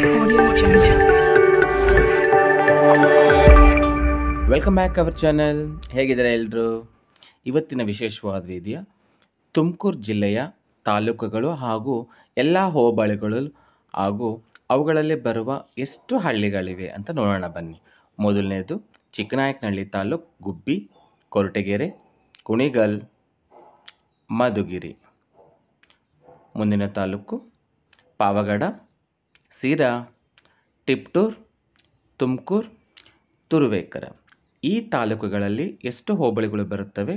Audio Jungle. Welcome back our channel. ಹೇಗಿದ್ದಾರೆ ಎಲ್ಲರೂ? ಇವತ್ತಿನ ವಿಶೇಷವಾದ ವಿಡಿಯೋ ತುಮಕೂರು ಜಿಲ್ಲೆಯ ತಾಲೂಕುಗಳು ಹಾಗೂ ಎಲ್ಲ ಹೋಬಳಿಗಳು ಹಾಗೂ ಅವುಗಳಲ್ಲಿ ಬರುವ ಎಷ್ಟು ಹಳ್ಳಿಗಳಿವೆ ಅಂತ ನೋಡೋಣ ಬನ್ನಿ. ಮೊದಲನೇದು ಚಿಕ್ಕನಾಯಕನಹಳ್ಳಿ ತಾಲೂಕು, ಗುಬ್ಬಿ, ಕೊರಟಗೆರೆ, ಕುಣಿಗಲ್, ಮಧುಗಿರಿ. ಮುಂದಿನ ತಾಲೂಕು ಪಾವಗಡ, ಸಿರಾ, ಟಿಪ್ಟೂರ್, ತುಮಕೂರು, ತುರುವೇಕೆರೆ. ಈ ತಾಲೂಕುಗಳಲ್ಲಿ ಎಷ್ಟು ಹೋಬಳಿಗಳು ಬರುತ್ತವೆ,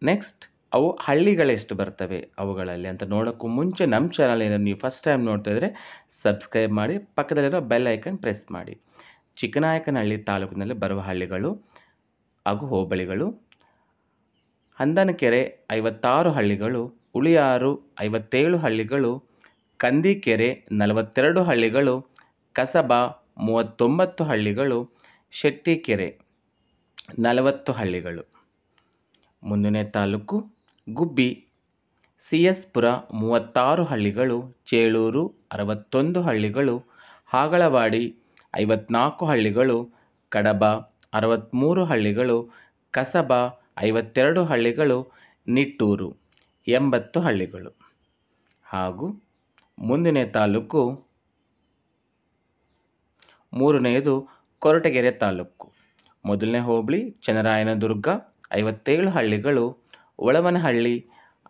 ನೆಕ್ಸ್ಟ್ ಅವು ಹಳ್ಳಿಗಳೆಷ್ಟು ಬರ್ತವೆ ಅವುಗಳಲ್ಲಿ ಅಂತ ನೋಡೋಕ್ಕೂ ಮುಂಚೆ ನಮ್ಮ ಚಾನಲ್ ನೀವು ಫಸ್ಟ್ ಟೈಮ್ ನೋಡ್ತಾ ಇದ್ದರೆ ಸಬ್ಸ್ಕ್ರೈಬ್ ಮಾಡಿ, ಪಕ್ಕದಲ್ಲಿರೋ ಬೆಲ್ ಐಕನ್ ಪ್ರೆಸ್ ಮಾಡಿ. ಚಿಕ್ಕನಾಯಕನಹಳ್ಳಿ ತಾಲೂಕಿನಲ್ಲಿ ಬರುವ ಹಳ್ಳಿಗಳು ಹಾಗೂ ಹೋಬಳಿಗಳು: ಹಂದನಕೆರೆ 56 ಹಳ್ಳಿಗಳು, ಉಳಿಯಾರು 57 ಹಳ್ಳಿಗಳು, ಕಂದೀಕೆರೆ 42 ಹಳ್ಳಿಗಳು, ಕಸಬಾ 39 ಹಳ್ಳಿಗಳು, ಶೆಟ್ಟಿಕೆರೆ 40 ಹಳ್ಳಿಗಳು. ಮುಂದಿನ ತಾಲೂಕು ಗುಬ್ಬಿ, CS ಪುರ 36 ಹಳ್ಳಿಗಳು, ಚೇಳೂರು 61 ಹಳ್ಳಿಗಳು, ಹಾಗಳವಾಡಿ 54 ಹಳ್ಳಿಗಳು, ಕಡಬ 63 ಹಳ್ಳಿಗಳು, ಕಸಬಾ 52 ಹಳ್ಳಿಗಳು, ನಿಟ್ಟೂರು 80 ಹಳ್ಳಿಗಳು. ಹಾಗೂ ಮುಂದಿನ ತಾಲೂಕು ಮೂರನೆಯದು ಕೊರಟಗೆರೆ ತಾಲೂಕು. ಮೊದಲನೇ ಹೋಬಳಿ ಚನ್ನರಾಯನದುರ್ಗ 57 ಹಳ್ಳಿಗಳು, ಒಳವನಹಳ್ಳಿ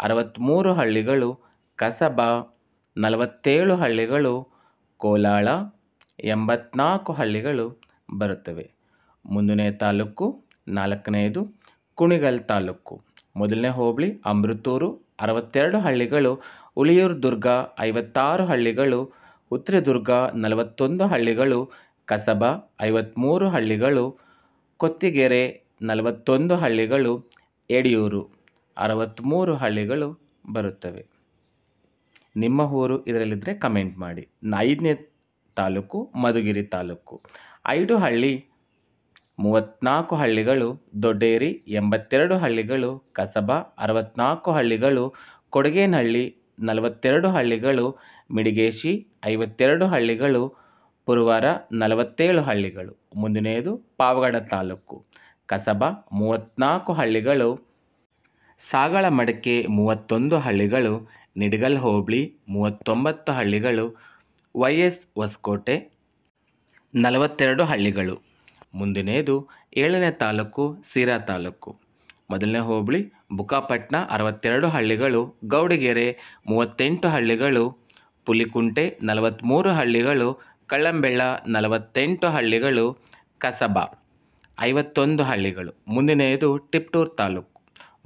63 ಹಳ್ಳಿಗಳು, ಕಸಬಾ 47 ಹಳ್ಳಿಗಳು, ಕೋಲಾಳ 84 ಹಳ್ಳಿಗಳು ಬರುತ್ತವೆ. ಮುಂದಿನ ತಾಲೂಕು ನಾಲ್ಕನೆಯದು ಕುಣಿಗಲ್ ತಾಲೂಕು. ಮೊದಲನೇ ಹೋಬಳಿ ಅಮೃತೂರು 62 ಹಳ್ಳಿಗಳು, ಉಳಿಯೂರು ದುರ್ಗ 56 ಹಳ್ಳಿಗಳು, ಉತ್ತರದುರ್ಗ 41 ಹಳ್ಳಿಗಳು, ಕಸಬಾ 53 ಹಳ್ಳಿಗಳು, ಕೊತ್ತಿಗೆರೆ 41 ಹಳ್ಳಿಗಳು, ಯಡಿಯೂರು 63 ಹಳ್ಳಿಗಳು ಬರುತ್ತವೆ. ನಿಮ್ಮ ಊರು ಇದರಲ್ಲಿದ್ದರೆ ಕಮೆಂಟ್ ಮಾಡಿ. 5ನೇ ತಾಲೂಕು ಮಧುಗಿರಿ ತಾಲೂಕು. 5 ಹಳ್ಳಿ 34 ಹಳ್ಳಿಗಳು, ದೊಡ್ಡೇರಿ 82 ಹಳ್ಳಿಗಳು, ಕಸಬಾ 64 ಹಳ್ಳಿಗಳು, ಕೊಡಗೇನಹಳ್ಳಿ 42 ಹಳ್ಳಿಗಳು, ಮಿಡಿಗೇಶಿ 52 ಹಳ್ಳಿಗಳು, ಪುರವಾರ 47 ಹಳ್ಳಿಗಳು. ಮುಂದಿನೆಯದು ಪಾವಗಡ ತಾಲೂಕು. ಕಸಬಾ 34 ಹಳ್ಳಿಗಳು, ಸಾಗಳಮಡಕೆ 31 ಹಳ್ಳಿಗಳು, ನಿಡಗಲ್ ಹೋಬಳಿ 39 ಹಳ್ಳಿಗಳು, YS ಹೊಸಕೋಟೆ 42 ಹಳ್ಳಿಗಳು. ಮುಂದಿನೆಯದು 7ನೇ ತಾಲೂಕು ಸಿರಾ ತಾಲೂಕು. ಮೊದಲನೇ ಹೋಬಳಿ ಬುಕ್ಕಾಪಟ್ಟಣ 62 ಹಳ್ಳಿಗಳು, ಗೌಡಿಗೆರೆ 38 ಹಳ್ಳಿಗಳು, ಪುಲಿಕುಂಟೆ 43 ಹಳ್ಳಿಗಳು, ಕಳ್ಳಂಬೆಳ್ಳ 48 ಹಳ್ಳಿಗಳು, ಕಸಬಾ 51 ಹಳ್ಳಿಗಳು. ಮುಂದಿನೆಯದು ಟಿಪ್ಟೂರ್ ತಾಲೂಕು.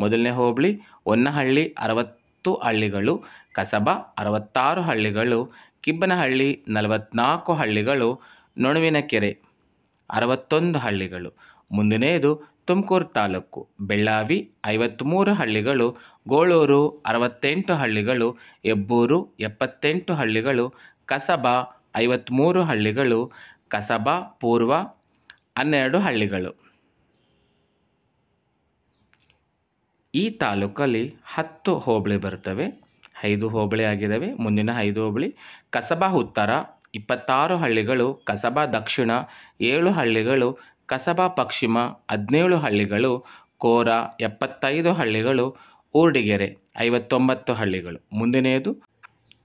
ಮೊದಲನೇ ಹೋಬಳಿ ಹೊನ್ನಹಳ್ಳಿ 60 ಹಳ್ಳಿಗಳು, ಕಸಬಾ 66 ಹಳ್ಳಿಗಳು, ಕಿಬ್ಬನಹಳ್ಳಿ 44 ಹಳ್ಳಿಗಳು, ನೊಣವಿನಕೆರೆ 61 ಹಳ್ಳಿಗಳು. ಮುಂದಿನೆಯದು ತುಮಕೂರು ತಾಲೂಕು. ಬೆಳ್ಳಾವಿ 53 ಹಳ್ಳಿಗಳು, ಗೋಳೂರು 68 ಹಳ್ಳಿಗಳು, ಹೆಬ್ಬೂರು 78 ಹಳ್ಳಿಗಳು, ಕಸಬಾ 53 ಹಳ್ಳಿಗಳು, ಕಸಬಾ ಪೂರ್ವ 12 ಹಳ್ಳಿಗಳು. ಈ ತಾಲೂಕಲ್ಲಿ 10 ಹೋಬಳಿ ಬರ್ತವೆ. 5 ಹೋಬಳಿ ಆಗಿದ್ದಾವೆ. ಮುಂದಿನ 5 ಹೋಬಳಿ: ಕಸಬಾ ಉತ್ತರ 26 ಹಳ್ಳಿಗಳು, ಕಸಬಾ ದಕ್ಷಿಣ 7 ಹಳ್ಳಿಗಳು, ಕಸಬಾ ಪಶ್ಚಿಮ 17 ಹಳ್ಳಿಗಳು, ಕೋರ 75 ಹಳ್ಳಿಗಳು, ಊರ್ಡಿಗೆರೆ 59 ಹಳ್ಳಿಗಳು. ಮುಂದಿನೆಯದು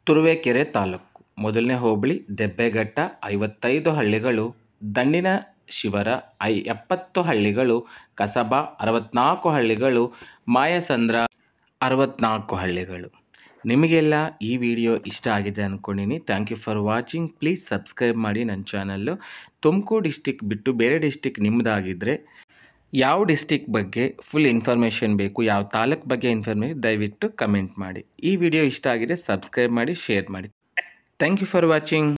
ತುರುವೇಕೆರೆ ತಾಲೂಕು. ಮೊದಲನೇ ಹೋಬಳಿ ದೆಬ್ಬೆಘಟ್ಟ 55 ಹಳ್ಳಿಗಳು, ದಂಡಿನ ಶಿವರ 70 ಹಳ್ಳಿಗಳು, ಕಸಬಾ 64 ಹಳ್ಳಿಗಳು, ಮಾಯಸಂದ್ರ 64 ಹಳ್ಳಿಗಳು. ನಿಮಗೆಲ್ಲ ಈ ವಿಡಿಯೋ ಇಷ್ಟ ಆಗಿದೆ ಅಂದ್ಕೊಂಡಿನಿ. Thank you for watching. Please subscribe ಮಾಡಿ ನನ್ನ ಚಾನಲ್ಲು. ತುಮಕೂರು ಡಿಸ್ಟಿಕ್ ಬಿಟ್ಟು ಬೇರೆ ಡಿಸ್ಟಿಕ್ ನಿಮ್ಮದಾಗಿದ್ದರೆ, ಯಾವ ಡಿಸ್ಟಿಕ್ ಬಗ್ಗೆ ಫುಲ್ ಇನ್ಫಾರ್ಮೇಷನ್ ಬೇಕು, ಯಾವ ತಾಲೂಕು ಬಗ್ಗೆ ಇನ್ಫಾರ್ಮೇಷನ್, ದಯವಿಟ್ಟು ಕಮೆಂಟ್ ಮಾಡಿ. ಈ ವಿಡಿಯೋ ಇಷ್ಟ ಆಗಿದೆ ಸಬ್ಸ್ಕ್ರೈಬ್ ಮಾಡಿ, ಶೇರ್ ಮಾಡಿ. Thank you for watching.